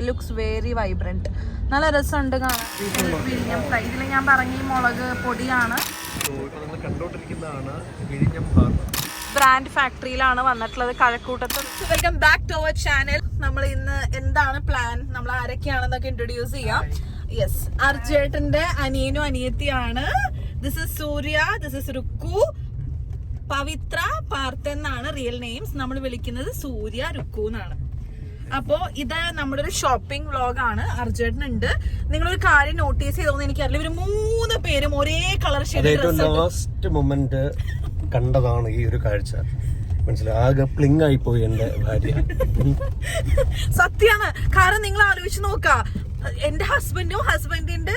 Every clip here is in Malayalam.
Looks very vibrant. നല്ല രസമുണ്ട് കാണാൻ. വിഴിഞ്ഞം ഫ്രൈ. ഇതിൽ ഞാൻ പറഞ്ഞ ഈ മുളക് പൊടിയാണ്. ബ്രാൻഡ് ഫാക്ടറിയിലാണ് വന്നിട്ടുള്ളത്, കഴക്കൂട്ടത്ത്. Welcome back to our channel. നമ്മൾ ഇന്ന് എന്താണ് പ്ലാൻ, നമ്മൾ ആരൊക്കെയാണെന്നൊക്കെ ഇൻട്രൊഡ്യൂസ് ചെയ്യാം. യെസ്, അർജേട്ടന്റെ അനിയനും അനിയത്തിയാണ്. This is Surya, this is Rukku. Pavithra, Parth എന്നാണ് റിയൽ നെയിംസ്. നമ്മൾ വിളിക്കുന്നത് സൂര്യ, രുക്കു എന്നാണ്. അപ്പോ ഇത് നമ്മുടെ ഒരു ഷോപ്പിംഗ് വ്ലോഗാണ്. അർജുനുണ്ട്. നിങ്ങളൊരു കാര്യം നോട്ടീസ് ചെയ്തോന്ന് എനിക്കറിയില്ല, ഇവര് 3 പേരും ഒരേ കളർ ഷെയ്ഡ് ലാസ്റ്റ് മൊമെന്റ് കണ്ടതാണ് ഈ ഒരു കാഴ്ച. മനസ്സിലായി, ആകെ പ്ലിങ് ആയി പോയി എന്റെ ഭാര്യ. സത്യാണ്. കാരണം നിങ്ങൾ ആലോചിച്ച് നോക്കാ, എന്റെ ഹസ്ബൻഡും ഹസ്ബൻഡിന്റെ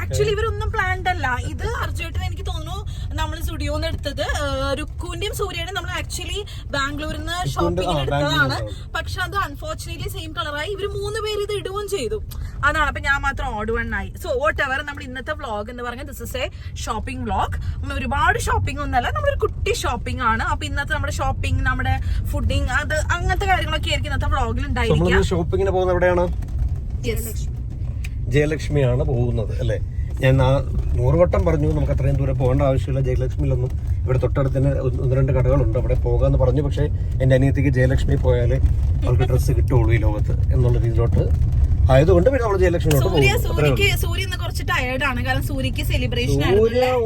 ആക്ച്വലി ഇവരൊന്നും പ്ലാൻഡ് അല്ല. ഇത് അർജുനേട്ടൻ എനിക്ക് തോന്നുന്നു നമ്മൾ സ്റ്റുഡിയോന്ന് എടുത്തത്. രുക്കുവിന്റെയും സൂര്യയുടെയും നമ്മൾ ആക്ച്വലി ബാംഗ്ലൂരിൽ നിന്ന് ഷോപ്പിംഗ് എടുത്തതാണ്. പക്ഷെ അത് അൺഫോർച്ചുനേറ്റ്ലി സെയിം കളറായി. ഇവര് 3 പേര് ഇത് ഇടുകയും ചെയ്തു. അതാണ്. അപ്പൊ ഞാൻ മാത്രം ഓഡ് വൺ ആയി. സോ വോട്ട് എവർ, നമ്മുടെ ഇന്നത്തെ വ്ളോഗ് എന്ന് പറഞ്ഞാൽ this is A shopping vlog. ഒരുപാട് ഷോപ്പിംഗ് ഒന്നല്ല, നമ്മളൊരു കുട്ടി ഷോപ്പിംഗ് ആണ്. അപ്പൊ ഇന്നത്തെ നമ്മുടെ ഷോപ്പിംഗ്, നമ്മുടെ ഫുഡിങ്, അത് അങ്ങനത്തെ കാര്യങ്ങളൊക്കെ ആയിരിക്കും ഇന്നത്തെ വ്ളോഗിൽ ഉണ്ടായിരിക്കും. ഷോപ്പിങ്ങിന് പോകുന്നത് എവിടെയാണ്? ജയലക്ഷ്മിയാണ് പോകുന്നത് അല്ലെ. ഞാൻ 100 വട്ടം പറഞ്ഞു നമുക്ക് അത്രയും ദൂരം പോകേണ്ട ആവശ്യമില്ല. ജയലക്ഷ്മിയിലൊന്നും ഇവിടെ തൊട്ടടുത്ത് തന്നെ 1-2 കടകളുണ്ട്, അവിടെ പോകാന്ന് പറഞ്ഞു. പക്ഷെ എന്റെ അനിയത്തിക്ക് ജയലക്ഷ്മി പോയാലേ അവർക്ക് ഡ്രസ്സ് കിട്ടുള്ളൂ ഈ ലോകത്ത് എന്നുള്ള രീതിയിലോട്ട് ആയതുകൊണ്ട് പിന്നെ നമ്മൾ ജയലക്ഷ്മിയിലോട്ട് പോകും. സൂര്യ ഇന്ന് കുറച്ച് ടയേർഡാണ്, കാരണം സൂര്യക്ക് സെലിബ്രേഷൻ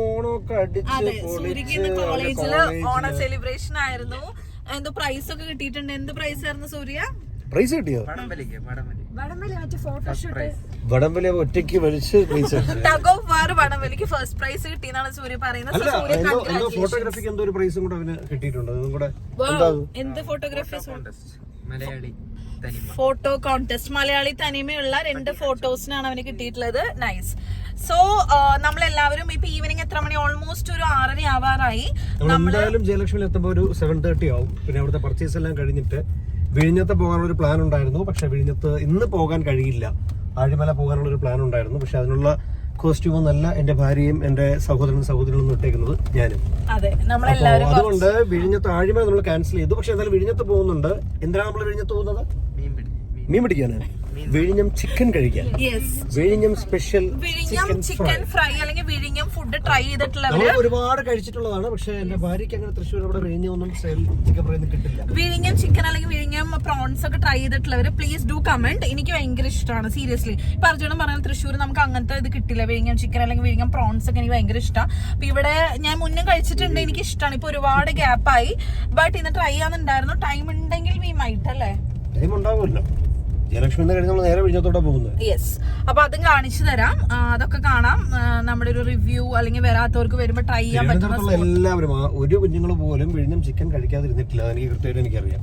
ഓണമൊക്കെ അടിച്ച് കോളേജില് ഓണ സെലിബ്രേഷൻ ആയിരുന്നു. എന്തോ പ്രൈസ് ഒക്കെ കിട്ടിയിട്ടുണ്ട്. എന്ത് പ്രൈസ് ആയിരുന്നു സൂര്യ? പ്രൈസ് കിട്ടിയോ? വടംവലി ഒറ്റയ്ക്ക് വലിച്ച് ടഗ് ഓഫ് വാർ വടംവലിക്ക് ഫസ്റ്റ് പ്രൈസ് കിട്ടിയെന്നാണ് സൂര്യ പറയുന്നത്. ഫോട്ടോഗ്രാഫിക്ക് എന്തോ ഒരു പ്രൈസും കൂടെ അവന് കിട്ടിയിട്ടുണ്ട്. എന്ത് ഫോട്ടോഗ്രാഫി? Photo contest. മലയാളി തനിമയുള്ള 2 ഫോട്ടോസിനാണ് അവന് കിട്ടിയിട്ടുള്ളത്. നൈസ്. സോ നമ്മളെല്ലാവരും ഇപ്പൊ ഈവനിങ് എത്ര മണി? ഓൾമോസ്റ്റ് ഒരു 6:30 ആവാറായി. എന്തായാലും ജയലക്ഷ്മിയിൽ എത്തുമ്പോൾ ഒരു 7:30 ആവും. പിന്നെ അവിടുത്തെ പർച്ചേസ് എല്ലാം കഴിഞ്ഞിട്ട് വിഴിഞ്ഞത്ത് പോകാനുള്ള ഒരു പ്ലാൻ ഉണ്ടായിരുന്നു. പക്ഷെ വിഴിഞ്ഞത്ത് ഇന്ന് പോകാൻ കഴിയില്ല. ആഴിമല പോകാനുള്ള ഒരു പ്ലാൻ ഉണ്ടായിരുന്നു. പക്ഷെ അതിനുള്ള കോസ്റ്റ്യൂം ഒന്നല്ല എന്റെ ഭാര്യയും എന്റെ സഹോദരനും ഇട്ടേക്കുന്നത് ഞാനും. അതുകൊണ്ട് വിഴിഞ്ഞത്ത് ആഴിമല നമ്മൾ ക്യാൻസൽ ചെയ്തു. പക്ഷെ എന്തായാലും വിഴിഞ്ഞത്ത് പോകുന്നുണ്ട്. എന്തിനാണ് നമ്മൾ വിഴിഞ്ഞത്ത് പോകുന്നത്? മീൻ പിടിക്കാനാണ്. വിഴിഞ്ഞം ചിക്കൻ കഴിക്കാൻ. വിഴിഞ്ഞം സ്പെഷ്യൽ ചിക്കൻ ഫ്രൈ അല്ലെങ്കിൽ വിഴിഞ്ഞം ഫുഡ് ട്രൈ ചെയ്തിട്ടുള്ളത് നമ്മൾ ഒരുപാട് കഴിച്ചിട്ടുള്ളതാണ്. പക്ഷെ എന്റെ ഭാര്യയ്ക്ക് അങ്ങനെ തൃശ്ശൂർ അവിടെ വിഴിഞ്ഞൊന്നും ചിക്കൻ ഫ്രൈ ഒന്നും കിട്ടില്ല. വിഴിഞ്ഞം ചിക്കൻ അല്ലെങ്കിൽ വിഴിഞ്ഞം പ്രോൺസ് ഒക്കെ ട്രൈ ചെയ്തിട്ടുള്ളവര് പ്ലീസ് ഡു കമന്റ്. എനിക്ക് ഭയങ്കര ഇഷ്ടമാണ് സീരിയസ്ലി. ഇപ്പൊ അർജുനൻ പറഞ്ഞാൽ തൃശ്ശൂർ നമുക്ക് അങ്ങനത്തെ ഇത് കിട്ടില്ല. വിഴിഞ്ഞം ചിക്കൻ അല്ലെങ്കിൽ വിഴിഞ്ഞം പ്രോൺസ് ഒക്കെ എനിക്ക് ഭയങ്കര ഇഷ്ടമാണ്. അപ്പൊ ഇവിടെ ഞാൻ മുന്നേ കഴിച്ചിട്ടുണ്ട്, എനിക്ക് ഇഷ്ടമാണ്. ഇപ്പൊ ഒരുപാട് ഗ്യാപ്പായി. ബട്ട് ഇന്ന് ട്രൈ ചെയ്യാന്നുണ്ടായിരുന്നു. ടൈം ഉണ്ടെങ്കിൽ വി മൈറ്റ് അല്ലേ? ടൈം ഉണ്ടാവുമല്ലോ. ജയലക്ഷ്മി കഴിഞ്ഞ് നമ്മൾ നേരെ വിഴിഞ്ഞത്തോടെ പോകുന്നത്. യെസ്. അപ്പൊ അതും കാണിച്ചു തരാം, അതൊക്കെ കാണാം. നമ്മുടെ ഒരു റിവ്യൂ അല്ലെങ്കിൽ വരാത്തവർക്ക് വരുമ്പോ ട്രൈ ചെയ്യാൻ പറ്റുന്ന എല്ലാവരും, ഒരു കുഞ്ഞുങ്ങൾ പോലും വിഴിഞ്ഞം ചിക്കൻ കഴിക്കാതിരുന്നിട്ടില്ല. എനിക്ക് കൃത്യമായിട്ട് എനിക്കറിയാം.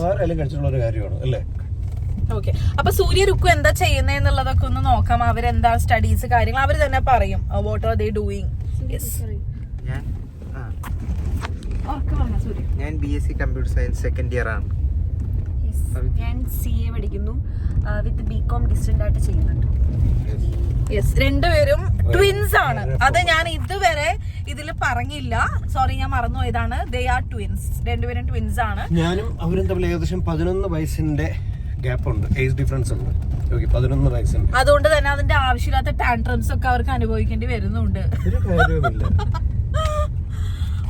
ആരെല്ലാം കഴിച്ചിട്ടുള്ള ഒരു കാര്യമാണ് അല്ലേ? ഓക്കെ. അപ്പൊ സൂര്യ രുക്കു എന്താ ചെയ്യുന്നതെന്നുള്ളതൊക്കെ ഒന്ന് നോക്കാം. അവരെന്താ സ്റ്റഡീസ് കാര്യങ്ങൾ അവർ തന്നെ പറയും. What are they doing? ഞാൻ BSc computer science second year ആണ്. ഞാൻ CA പഠിക്കുന്നു, വിത്ത് BCom ഡിസ്റ്റന്റ് ആയിട്ട് ചെയ്യുന്നുണ്ട്. യെസ്, 2 പേരും ട്വിൻസ് ആണ്. അത് ഞാൻ ഇതുവരെ ഇതിൽ പറഞ്ഞില്ല, സോറി, ഞാൻ മറന്നുപോയതാണ്. They are twins. 2 പേരും ട്വിൻസ് ആണ്. ഞാനും അവരും തമ്മിൽ ഏകദേശം 11 വയസ്സിന്റെ ഗ്യാപ്പ് ഉണ്ട്, ഏജ് ഡിഫറൻസ് ഉണ്ട്. 11 വയസ്സുണ്ട്. അതുകൊണ്ട് തന്നെ അതിന്റെ ആവശ്യമില്ലാത്ത ടാൻട്രംസ് ഒക്കെ അവർക്ക് അനുഭവിക്കേണ്ടി വരുന്നുണ്ട്.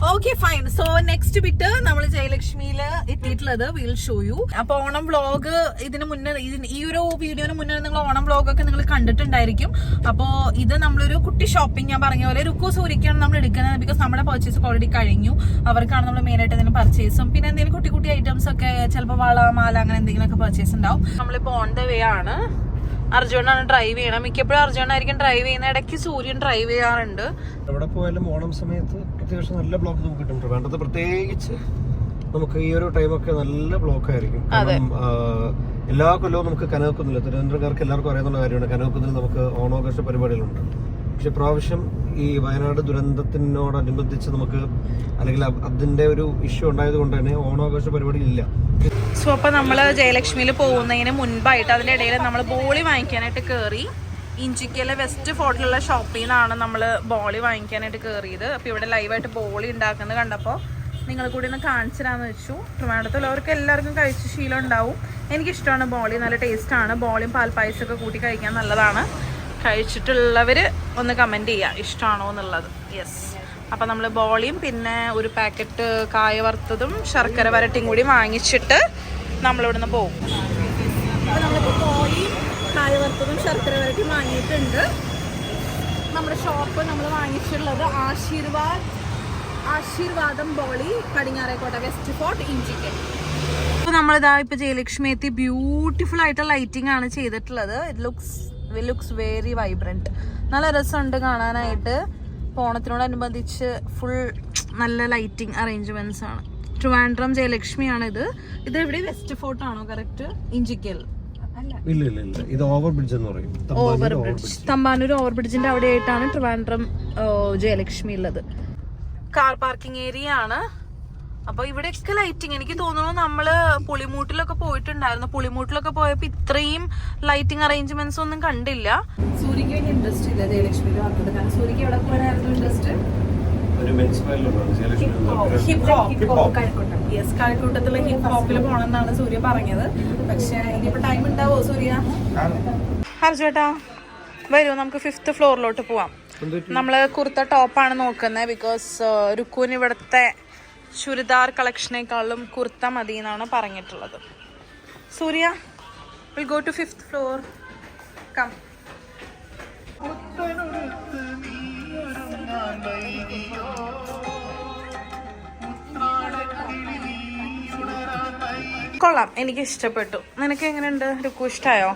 Okay fine. So next bit നമ്മൾ ജയലക്ഷ്മിയിൽ എത്തിയിട്ടുള്ളത് വിൽ ഷോ യു. അപ്പൊ ഓണം വ്ളോഗ് ഇതിന് മുന്നേ, ഈ ഒരു വീഡിയോന് മുന്നേ നിങ്ങൾ ഓണം വ്ളോഗൊക്കെ നിങ്ങൾ കണ്ടിട്ടുണ്ടായിരിക്കും. അപ്പോ ഇത് നമ്മളൊരു കുട്ടി ഷോപ്പിംഗ്, ഞാൻ പറഞ്ഞ പോലെ രുക്കു സൂര്യക്കാണ് നമ്മൾ എടുക്കുന്നത്. ബിക്കോസ് നമ്മുടെ പർച്ചേസ് ഓൾറെഡി കഴിഞ്ഞു. അവർക്കാണ് നമ്മൾ മെയിൻ ആയിട്ട് എന്തെങ്കിലും പർച്ചേസും പിന്നെ എന്തെങ്കിലും കുട്ടി ഐറ്റംസ് ഒക്കെ, ചിലപ്പോൾ വള മാല അങ്ങനെ എന്തെങ്കിലുമൊക്കെ പർച്ചേസ് ഉണ്ടാവും. നമ്മളിപ്പോ ഓൺ ദ വേ ആണ്. അർജുനാണ് ഡ്രൈവ് ചെയ്യണം. മിക്കപ്പോഴും അർജുനായിരിക്കും ഡ്രൈവ് ചെയ്യുന്നത്. ഇടയ്ക്ക് സൂര്യൻ ഡ്രൈവ് ചെയ്യാറുണ്ട്. എവിടെ പോയാലും ഓണം സമയത്ത് അത്യാവശ്യം നല്ല ബ്ലോക്ക് നമുക്ക് കിട്ടും. വേണ്ടത് പ്രത്യേകിച്ച് നമുക്ക് ഈ ഒരു ടൈമൊക്കെ നല്ല ബ്ലോക്ക് ആയിരിക്കും. എല്ലാ കൊല്ലവും നമുക്ക് കനകക്കുന്നില്ല, തിരുവനന്തപുരക്കാർക്ക് എല്ലാവർക്കും അറിയാവുന്ന കാര്യമാണ്, കനകക്കുന്നിൽ നമുക്ക് ഓണാഘോഷ പരിപാടികളുണ്ട്. പക്ഷെ പ്രാവശ്യം ഈ വയനാട് ദുരന്തത്തിനോടനുബന്ധിച്ച് നമുക്ക്, അല്ലെങ്കിൽ അതിന്റെ ഒരു ഇഷ്യൂ ഉണ്ടായത് കൊണ്ട് തന്നെ ഓണാഘോഷ പരിപാടി ഇല്ല. സോ അപ്പൊ നമ്മള് ജയലക്ഷ്മിയിൽ പോകുന്നതിന് മുൻപായിട്ട് അതിന്റെ ഇടയിൽ നമ്മൾ ബോളി വാങ്ങിക്കാനായിട്ട് കയറി. ഇഞ്ചിക്കലെ വെസ്റ്റ് ഫോർട്ടിലുള്ള ഷോപ്പിൽ നിന്നാണ് നമ്മൾ ബോളി വാങ്ങിക്കാനായിട്ട് കയറിയത്. അപ്പൊ ഇവിടെ ലൈവായിട്ട് ബോളി ഉണ്ടാക്കുന്നത് കണ്ടപ്പോൾ നിങ്ങൾ കൂടി ഒന്ന് കാണിച്ചു തരാമെന്ന് വെച്ചു. ട്രിവാൻഡ്രത്തുള്ളവർക്ക് എല്ലാവർക്കും കഴിച്ച് ശീലം ഉണ്ടാവും. എനിക്കിഷ്ടമാണ് ബോളി, നല്ല ടേസ്റ്റാണ്. ബോളിയും പാൽപ്പായസമൊക്കെ കൂട്ടി കഴിക്കാൻ നല്ലതാണ്. കഴിച്ചിട്ടുള്ളവർ ഒന്ന് കമൻറ്റ് ചെയ്യുക ഇഷ്ടമാണോ എന്നുള്ളത്. യെസ്, അപ്പോൾ നമ്മൾ ബോളിയും പിന്നെ ഒരു പാക്കറ്റ് കായ വറുത്തതും ശർക്കര വരട്ടിയും കൂടി വാങ്ങിച്ചിട്ട് നമ്മളിവിടുന്ന് പോകും. അപ്പോൾ നമ്മളിപ്പോൾ ബോളിയും കായ വറുത്തതും ശർക്കര വരട്ടിയും വാങ്ങിയിട്ടുണ്ട്. നമ്മുടെ ഷോപ്പ് നമ്മൾ വാങ്ങിച്ചിട്ടുള്ളത് ആശീർവാദം ബോളി, പടിഞ്ഞാറേക്കോട്ട, വെസ്റ്റ് ഫോർട്ട്, ഇഞ്ചിക്കൽ. അപ്പോൾ നമ്മളിതാ ഇപ്പോൾ ജയലക്ഷ്മി എത്തി. ബ്യൂട്ടിഫുൾ ആയിട്ടുള്ള ലൈറ്റിംഗ് ആണ് ചെയ്തിട്ടുള്ളത്. It looks very vibrant. നല്ല രസമുണ്ട് കാണാനായിട്ട്. ഓണത്തിനോടനുബന്ധിച്ച് ഫുൾ നല്ല ലൈറ്റിംഗ് അറേഞ്ച്മെന്റ്സ് ആണ്. ട്രിവാൻഡ്രം ജയലക്ഷ്മിയാണിത്. ഇത് എവിടെ? വെസ്റ്റ് ഫോർട്ട് ആണോ കറക്റ്റ്? ഇഞ്ചിക്കൽ? ഇല്ല, ഇത് ഓവർ ബ്രിഡ്ജ് എന്ന് പറയും. തമ്പാനൂർ ഓവർ ബ്രിഡ്ജിന്റെ അവിടെ ആയിട്ടാണ് ട്രിവാൻഡ്രം ജയലക്ഷ്മി ഉള്ളത്. കാർ പാർക്കിംഗ് ഏരിയ ആണ്. അപ്പൊ ഇവിടെയൊക്കെ ലൈറ്റിംഗ്. എനിക്ക് തോന്നുന്നു നമ്മള് പുളിമൂട്ടിലൊക്കെ പോയിട്ടുണ്ടായിരുന്നു. പുളിമൂട്ടിലൊക്കെ പോയപ്പോ ഇത്രയും ലൈറ്റിംഗ് അറേഞ്ച്മെന്റ്സ് ഒന്നും കണ്ടില്ല. സൂര്യക്ക് വലിയ ഇൻട്രസ്റ്റ് ഇല്ല ജയലക്ഷ്മിയിൽ വന്നത്. കാരണം സൂര്യക്ക് എവിടെ പോകാനായിരുന്നു ഇൻട്രസ്റ്റ്? യെസ്, കഴക്കൂട്ടത്തുള്ള ഹിപ്പ് ഹോപ്പിൽ പോണെന്നാണ് സൂര്യ പറഞ്ഞത്. പക്ഷെ ഇനിയിപ്പോ ടൈം ഉണ്ടാവോ സൂര്യ? ഹർജേട്ടാ വരൂ, നമുക്ക് 5th ഫ്ലോറിലോട്ട് പോവാം. നമ്മള് കുർത്ത ടോപ്പാണ് നോക്കുന്നത്. ബിക്കോസ് രുക്കുവിന് ഇവിടുത്തെ ചുരിദാർ കളക്ഷനേക്കാളും കുർത്ത മതി എന്നാണ് പറഞ്ഞിട്ടുള്ളത്. Surya, will go to 5th floor. Come. കൊള്ളാം, എനിക്ക് ഇഷ്ടപ്പെട്ടു. നിനക്ക് എങ്ങനെയുണ്ട് രുക്കു? ഇഷ്ടമായോ?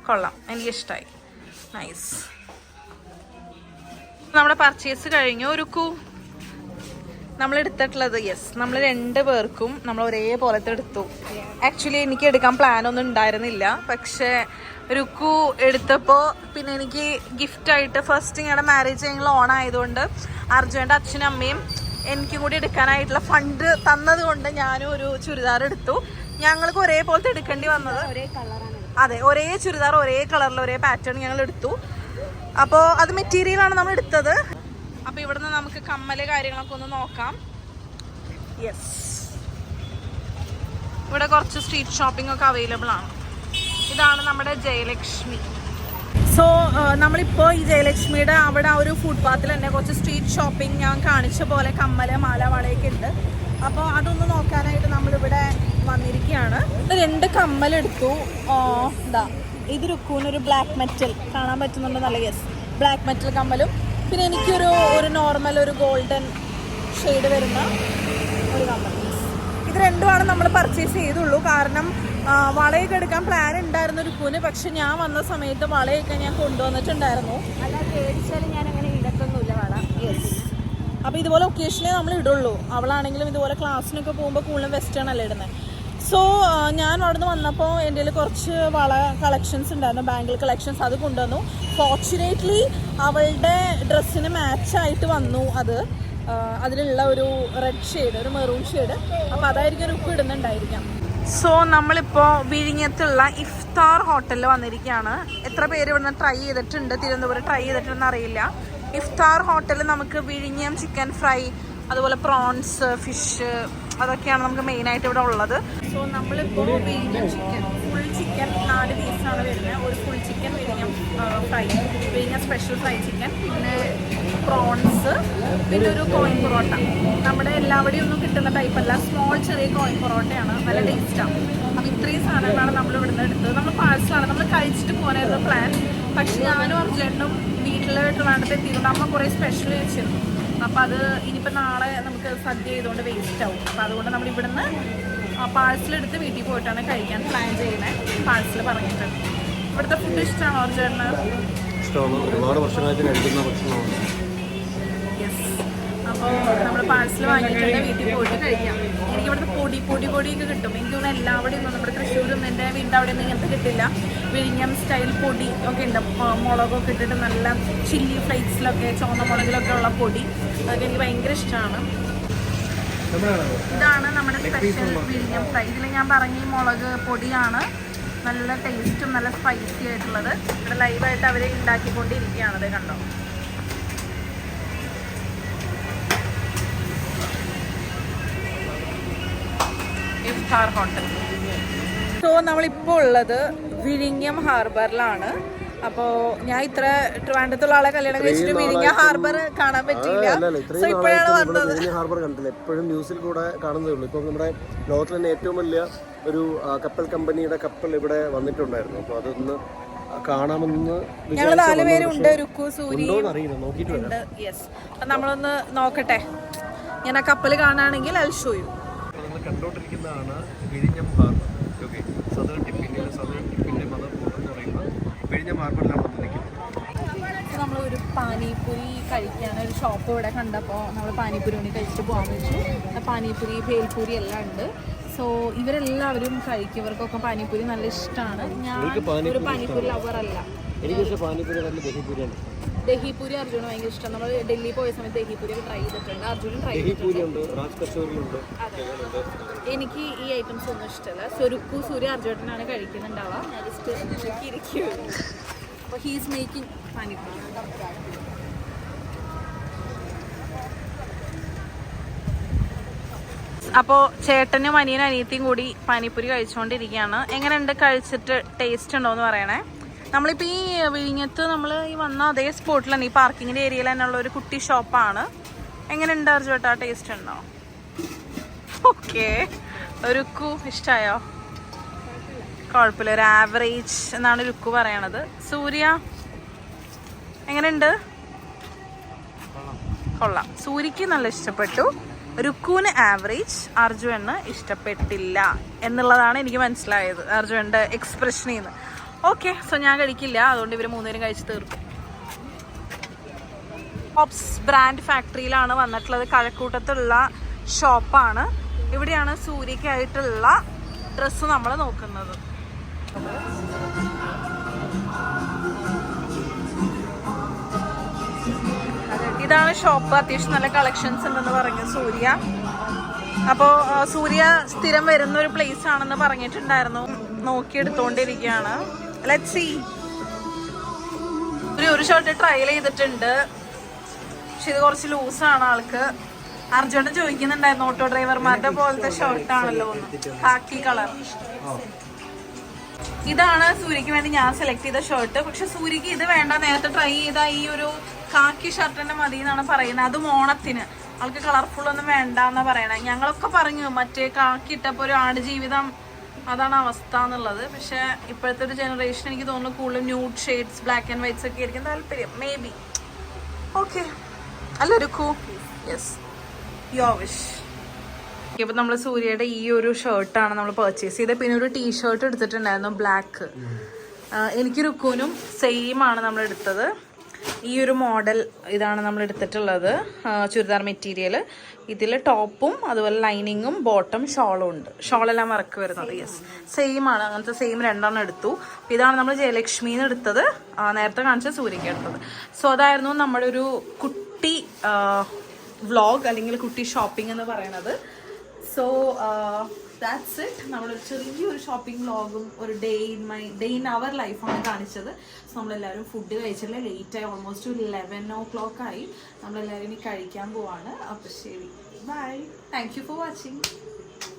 കൊള്ളാം, എനിക്ക് ഇഷ്ടമായി. നൈസ്. നമ്മുടെ പർച്ചേസ് കഴിഞ്ഞു. രുക്കു, നമ്മൾ എടുത്തിട്ടുള്ളത് നമ്മൾ 2 പേർക്കും നമ്മൾ ഒരേപോലത്തെ എടുത്തു. ആക്ച്വലി എനിക്ക് എടുക്കാൻ പ്ലാനൊന്നും ഉണ്ടായിരുന്നില്ല. പക്ഷേ രുക്കു എടുത്തപ്പോൾ പിന്നെ എനിക്ക് ഗിഫ്റ്റായിട്ട് ഫസ്റ്റ് ഞങ്ങളുടെ മാരേജ് ഞങ്ങൾ ഓണായതുകൊണ്ട് അർജുൻ്റെ അച്ഛനും അമ്മയും എനിക്കും കൂടി എടുക്കാനായിട്ടുള്ള ഫണ്ട് തന്നത് കൊണ്ട് ഞാനും ഒരു ചുരിദാർ എടുത്തു. ഞങ്ങൾക്ക് ഒരേപോലത്തെ എടുക്കേണ്ടി വന്നത്. അതെ, ഒരേ ചുരിദാർ, ഒരേ കളറിൽ, ഒരേ പാറ്റേൺ ഞങ്ങൾ എടുത്തു. അപ്പോൾ അത് മെറ്റീരിയലാണ് നമ്മൾ എടുത്തത്. അപ്പോൾ ഇവിടുന്ന് നമുക്ക് കമ്മല് കാര്യങ്ങളൊക്കെ ഒന്ന് നോക്കാം. യെസ്, ഇവിടെ കുറച്ച് സ്ട്രീറ്റ് ഷോപ്പിംഗ് ഒക്കെ അവൈലബിൾ ആണ്. ഇതാണ് നമ്മുടെ ജയലക്ഷ്മി. സോ നമ്മളിപ്പോൾ ഈ ജയലക്ഷ്മിയുടെ അവിടെ ആ ഒരു ഫുട്പാത്തിൽ തന്നെ കുറച്ച് സ്ട്രീറ്റ് ഷോപ്പിംഗ് ഞാൻ കാണിച്ച പോലെ കമ്മല്, മാല, വളയൊക്കെ ഉണ്ട്. അപ്പോൾ അതൊന്ന് നോക്കാനായിട്ട് നമ്മളിവിടെ വന്നിരിക്കുകയാണ്. 2 കമ്മലെടുത്തു. ഇതാ, ഇത് രുക്കൂനൊരു ബ്ലാക്ക് മെറ്റൽ കാണാൻ പറ്റുന്നുണ്ട്. നല്ല യെസ്, ബ്ലാക്ക് മെറ്റൽ കമ്മലും പിന്നെ എനിക്കൊരു നോർമൽ ഒരു ഗോൾഡൻ ഷെയ്ഡ് വരുന്ന ഒരു കമ്മൽ. ഇത് രണ്ടുമാണ് നമ്മൾ പർച്ചേസ് ചെയ്തുള്ളൂ. കാരണം വളയൊക്കെ എടുക്കാൻ പ്ലാൻ ഉണ്ടായിരുന്നു രുക്കുവിന്. പക്ഷെ ഞാൻ വന്ന സമയത്ത് വളയൊക്കെ ഞാൻ കൊണ്ടുവന്നിട്ടുണ്ടായിരുന്നു. അല്ലാതെ മേടിച്ചാലും ഞാൻ അങ്ങനെ ഇടത്തൊന്നുമില്ല വള. യെസ്, അപ്പോൾ ഇതുപോലെ ഒക്കേഷനേ നമ്മൾ ഇടുള്ളൂ. അവളാണെങ്കിലും ഇതുപോലെ ക്ലാസ്സിനൊക്കെ പോകുമ്പോൾ കൂടുതലും വെസ്റ്റേൺ അല്ലേ ഇടുന്നത്. സോ ഞാൻ അവിടെ നിന്ന് വന്നപ്പോൾ എൻ്റെ കയ്യിൽ കുറച്ച് വള കളക്ഷൻസ് ഉണ്ടായിരുന്നു, ബാംഗിൾ കളക്ഷൻസ്. അത് കൊണ്ടുവന്നു. ഫോർച്ചുനേറ്റ്ലി അവളുടെ ഡ്രസ്സിന് മാച്ചായിട്ട് വന്നു. അതിലുള്ള ഒരു റെഡ് ഷെയ്ഡ്, ഒരു മെറൂൺ ഷെയ്ഡ്. അപ്പോൾ അതായിരിക്കും രുക്കു ഇടുന്നുണ്ടായിരിക്കാം. സോ നമ്മളിപ്പോൾ വിഴിഞ്ഞത്തുള്ള ഇഫ്താർ ഹോട്ടലിൽ വന്നിരിക്കുകയാണ്. എത്ര പേര് ഇവിടുന്ന് ട്രൈ ചെയ്തിട്ടുണ്ട്, തിരുവനന്തപുരം ട്രൈ ചെയ്തിട്ടുണ്ടെന്ന് അറിയില്ല. ഇഫ്താർ ഹോട്ടലിൽ നമുക്ക് വിഴിഞ്ഞം ചിക്കൻ ഫ്രൈ, അതുപോലെ പ്രോൺസ്, ഫിഷ്, അതൊക്കെയാണ് നമുക്ക് മെയിനായിട്ട് ഇവിടെ ഉള്ളത്. സോ നമ്മളിപ്പോൾ വിഴിഞ്ഞം ചിക്കൻ, ഫുൾ ചിക്കൻ 4 പീസാണ് വരുന്നത്. ഒരു ഫുൾ ചിക്കൻ വിഴിഞ്ഞം ഫ്രൈ, വിഴിഞ്ഞം സ്പെഷ്യൽ ഫ്രൈ ചിക്കൻ, പിന്നെ പ്രോൺസ്, പിന്നെ ഒരു കോയിൻ പൊറോട്ട. നമ്മുടെ എല്ലാവരുടെയും ഒന്നും കിട്ടുന്ന ടൈപ്പല്ല, സ്മോൾ ചെറിയ കോയിൻ പൊറോട്ടയാണ്. നല്ല ടേസ്റ്റാണ്. അപ്പോൾ ഇത്രയും സാധനങ്ങളാണ് നമ്മൾ ഇവിടുന്ന് എടുത്തത്. നമ്മൾ പാഴ്സലാണ് നമ്മൾ കഴിച്ചിട്ട് പോകാനായിരുന്നു പ്ലാൻ. പക്ഷെ ഞാനും അർജുനും വീട്ടിൽ ട്രിവാൻഡ്രത്ത് എത്തിയതുകൊണ്ട് അമ്മ കുറേ സ്പെഷ്യൽ വെച്ചിരുന്നു. അപ്പോൾ അത് ഇനിയിപ്പോൾ നാളെ നമുക്ക് സദ്യ ചെയ്തുകൊണ്ട് വേസ്റ്റ് ആവും. അപ്പോൾ അതുകൊണ്ട് നമ്മൾ ഇവിടുന്ന് പാഴ്സലെടുത്ത് വീട്ടിൽ പോയിട്ടാണ് കഴിക്കാൻ പ്ലാൻ ചെയ്യുന്നത്. പാഴ്സൽ പറഞ്ഞിട്ടുണ്ട്. ഇവിടുത്തെ ഫുഡ് ഇഷ്ടമാണോ അർജുന്? ഇഷ്ടമാണ്, ഒരുപാട് വർഷങ്ങളായിട്ട് കഴിക്കുന്ന ഭക്ഷണമാണ്. യെസ്, അപ്പോൾ നമ്മൾ പാഴ്സൽ വാങ്ങിയിട്ടുണ്ട്, വീട്ടിൽ പോയിട്ട് കഴിക്കാം. എനിക്ക് ഇവിടുത്തെ പൊടിയൊക്കെ കിട്ടും. എനിക്ക് തോന്നുന്നു എല്ലാവിടെയും ഒന്നും നമ്മുടെ തൃശ്ശൂരൊന്നും എൻ്റെ വീടിൻ്റെ അവിടെ ഒന്നും ഇങ്ങനത്തെ കിട്ടില്ല. വിഴിഞ്ഞം സ്റ്റൈൽ പൊടി ഒക്കെ ഉണ്ട്, മുളകൊക്കെ ഇട്ടിട്ട് നല്ല ചില്ലി ഫ്ലേക്സിലൊക്കെ ചുവന്ന മുളകിലൊക്കെ ഉള്ള പൊടി. അതൊക്കെ എനിക്ക് ഭയങ്കര ഇഷ്ടമാണ്. ഇതാണ് നമ്മുടെ സ്പെഷ്യൽ വിഴിഞ്ഞം ഫ്രൈ. ഇതിൽ ഞാൻ പറഞ്ഞ ഈ മുളക് പൊടിയാണ് നല്ല ടേസ്റ്റും നല്ല സ്പൈസി ആയിട്ടുള്ളത്. ഇവിടെ ലൈവായിട്ട് അവർ ഉണ്ടാക്കിക്കൊണ്ടിരിക്കുകയാണത്, കണ്ടോ. 5-star hotel. സോ നമ്മളിപ്പോൾ ഉള്ളത് വിഴിഞ്ഞം ഹാർബറിലാണ്. അപ്പോൾ ഞാൻ ഇത്ര ട്രിവാൻഡ്രത്തുള്ള ആളെ കല്യാണം കഴിച്ചിട്ട് വിഴിഞ്ഞം ഹാർബർ കാണാൻ പറ്റിയില്ല. സോ ഇപ്പോഴാണ് വന്നത്. ഹാർബർ കണ്ടില്ല, എപ്പോഴും ന്യൂസിൽ കൂടെ കാണുന്നേ ഉള്ളൂ. ഇപ്പം നമ്മുടെ ലോകത്തിൽ തന്നെ ഏറ്റവും വലിയ ഒരു കപ്പൽ കമ്പനിയുടെ കപ്പൽ ഇവിടെ വന്നിട്ടുണ്ടായിരുന്നു. അപ്പോൾ അതൊന്ന് കാണാമെന്ന് ഞങ്ങൾ 4 പേരുണ്ട്. രുക്കു, സൂര്യ നോക്കിയിട്ട്. യെസ്, അപ്പം നമ്മളൊന്ന് നോക്കട്ടെ. ഞാൻ ആ കപ്പൽ കാണുകയാണെങ്കിൽ ഐ ഷോ യു. കണ്ടോണ്ടിരിക്കുന്നതാണ് വിഴിഞ്ഞം ഹാർബർ. ഓക്കെ, സദേൺ ടിപ്പിന്റെ മദർ പോർട്ട് എന്ന് പറയുന്ന വിഴിഞ്ഞം ഹാർബറിലാണ് നിൽക്കുന്നത്. നമ്മൾ ഒരു പാനിപൂരി കഴിക്കാൻ ഒരു ഷോപ്പ് ഇവിടെ കണ്ടപ്പോൾ നമ്മൾ പാനിപൂരി കൊണ്ട് കഴിച്ചിട്ട് പോകാൻ വെച്ചു. പാനിപൂരി, ഭേൽപൂരി എല്ലാം ഉണ്ട്. സോ ഇവരെല്ലാവരും കഴിക്കും. ഇവർക്കൊക്കെ പാനിപൂരി നല്ല ഇഷ്ടമാണ്. ഞാൻ ഒരു പാനിപൂരി ലവർ അല്ല. ദഹിപൂരി അർജുന് ഭയങ്കര ഇഷ്ടം. നമ്മൾ ഡൽഹി പോയ സമയത്ത് ദഹിപൂരി ഒക്കെ ട്രൈ ചെയ്തിട്ടുണ്ട്. അർജുനും ട്രൈ ചെയ്തിട്ടുണ്ട്. എനിക്ക് ഈ ഐറ്റംസ് ഒന്നും ഇഷ്ടമല്ല. സ്വരുക്കു, സൂര്യ, അർജുനാണ് കഴിക്കുന്നുണ്ടാവുക. ഞാൻ ജസ്റ്റ് ഇരിക്കുകയുള്ളൂ. അപ്പോൾ ഹീസ് മേക്കിംഗ് പാനിപൂരി. അപ്പോൾ ചേട്ടനും അനിയനും അനിയത്തിയും കൂടി പാനിപ്പൂരി കഴിച്ചുകൊണ്ടിരിക്കുകയാണ്. എങ്ങനെയുണ്ട്, കഴിച്ചിട്ട് ടേസ്റ്റ് ഉണ്ടോ എന്ന് പറയണേ. നമ്മളിപ്പോൾ ഈ വിഴിഞ്ഞത്ത് നമ്മൾ ഈ വന്ന അതേ സ്പോട്ടിൽ തന്നെ, ഈ പാർക്കിങ്ങിൻ്റെ ഏരിയയിൽ തന്നെയുള്ള ഒരു കുട്ടി ഷോപ്പാണ്. എങ്ങനെയുണ്ട് അർജുട്ടാ, ടേസ്റ്റ് ഉണ്ടോ? ഓക്കെ, രുക്കു ഇഷ്ടമായോ? കുഴപ്പമില്ല, ഒരു ആവറേജ് എന്നാണ് രുക്കു പറയണത്. സൂര്യ എങ്ങനെയുണ്ട്? കൊള്ളാം. സൂര്യക്ക് നല്ല ഇഷ്ടപ്പെട്ടു. രുക്കുവിന് ആവറേജ്, അർജുന് ഇഷ്ടപ്പെട്ടില്ല എന്നുള്ളതാണ് എനിക്ക് മനസ്സിലായത് അർജുൻ്റെ എക്സ്പ്രഷനിൽ നിന്ന്. ഓക്കെ, സോ ഞാൻ കഴിക്കില്ല, അതുകൊണ്ട് ഇവർ 3 പേരും കഴിച്ച് തീർക്കും. പോപ്സ് ബ്രാൻഡ് ഫാക്ടറിയിലാണ് വന്നിട്ടുള്ളത്. കഴക്കൂട്ടത്തുള്ള ഷോപ്പാണ്. ഇവിടെയാണ് സൂര്യക്കായിട്ടുള്ള ഡ്രസ്സ് നമ്മൾ നോക്കുന്നത്. ഇതാണ് ഷോപ്പ്. അത്യാവശ്യം നല്ല കളക്ഷൻസ് ഉണ്ടെന്ന് പറഞ്ഞു സൂര്യ. അപ്പോൾ സൂര്യ സ്ഥിരം വരുന്ന ഒരു പ്ലേസ് ആണെന്ന് പറഞ്ഞിട്ടുണ്ടായിരുന്നു. നോക്കിയെടുത്തോണ്ടിരിക്കുകയാണ്. Let's see. ഒരു ഷർട്ട് ട്രയൽ ചെയ്തിട്ടുണ്ട്, പക്ഷെ ഇത് കുറച്ച് ലൂസാണ് ആൾക്ക്. അർജുനൻ ചോദിക്കുന്നുണ്ടായിരുന്നു, ഓട്ടോ ഡ്രൈവർമാരുടെ പോലത്തെ ഷർട്ടാണല്ലോ, കാക്കി കളർ. ഇതാണ് സൂര്യക്ക് വേണ്ടി ഞാൻ സെലക്ട് ചെയ്ത ഷർട്ട്. പക്ഷെ സൂര്യക്ക് ഇത് വേണ്ട, നേരത്തെ ട്രൈ ചെയ്ത ഈ ഒരു കാക്കി ഷർട്ട് തന്നെ മതി എന്നാണ് പറയുന്നത്. അതും ഓണത്തിന്. ആൾക്ക് കളർഫുൾ ഒന്നും വേണ്ട എന്നാ പറയണേ. ഞങ്ങളൊക്കെ പറഞ്ഞു മറ്റേ കാക്കി ഇട്ടപ്പോൾ ഒരു ആടുജീവിതം, അതാണ് അവസ്ഥ എന്നുള്ളത്. പക്ഷെ ഇപ്പോഴത്തെ ഒരു ജനറേഷൻ എനിക്ക് തോന്നുന്നു കൂടുതലും nude shades, black and whites ഒക്കെ ആയിരിക്കും താല്പര്യം. May be. ഓക്കെ അല്ല രുക്കു? Yes, your wish. ഇപ്പം നമ്മൾ സൂര്യയുടെ ഈ ഒരു ഷർട്ടാണ് നമ്മൾ പർച്ചേസ് ചെയ്തത്. പിന്നെ ഒരു ടീഷർട്ട് എടുത്തിട്ടുണ്ടായിരുന്നു, ബ്ലാക്ക്. എനിക്ക് രുക്കുവിനും സെയിം ആണ് നമ്മൾ എടുത്തത്. ഈ ഒരു മോഡൽ ഇതാണ് നമ്മൾ എടുത്തിട്ടുള്ളത്, ചുരിദാർ മെറ്റീരിയൽ. ഇതിൽ ടോപ്പും അതുപോലെ ലൈനിങ്ങും ബോട്ടം ഷോളും ഉണ്ട്. ഷോളെല്ലാം വർക്ക് വരുന്നത്. യെസ്, സെയിം ആണ്. അങ്ങനത്തെ സെയിം 2 എടുത്തു. ഇതാണ് നമ്മൾ ജയലക്ഷ്മിന്ന് എടുത്തത്, നേരത്തെ കാണിച്ച സൂര്യക്ക് എടുത്തത്. സോ അതായിരുന്നു നമ്മുടെ ഒരു കുട്ടി വ്ളോഗ് അല്ലെങ്കിൽ കുട്ടി ഷോപ്പിംഗ് എന്ന് പറയുന്നത്. So that's it. നമ്മളൊരു ചെറിയൊരു ഷോപ്പിംഗ് വ്ളോഗും ഒരു ഡേ ഇൻ അവർ ലൈഫാണ് കാണിച്ചത്. സോ നമ്മളെല്ലാവരും ഫുഡ് കഴിച്ചില്ല, ലേറ്റായി, ഓൾമോസ്റ്റ് 11 o'clock ആയി. നമ്മളെല്ലാവരും ഇനി കഴിക്കാൻ പോവാണ്. അപ്പോൾ ശരി, bye. Thank you for watching.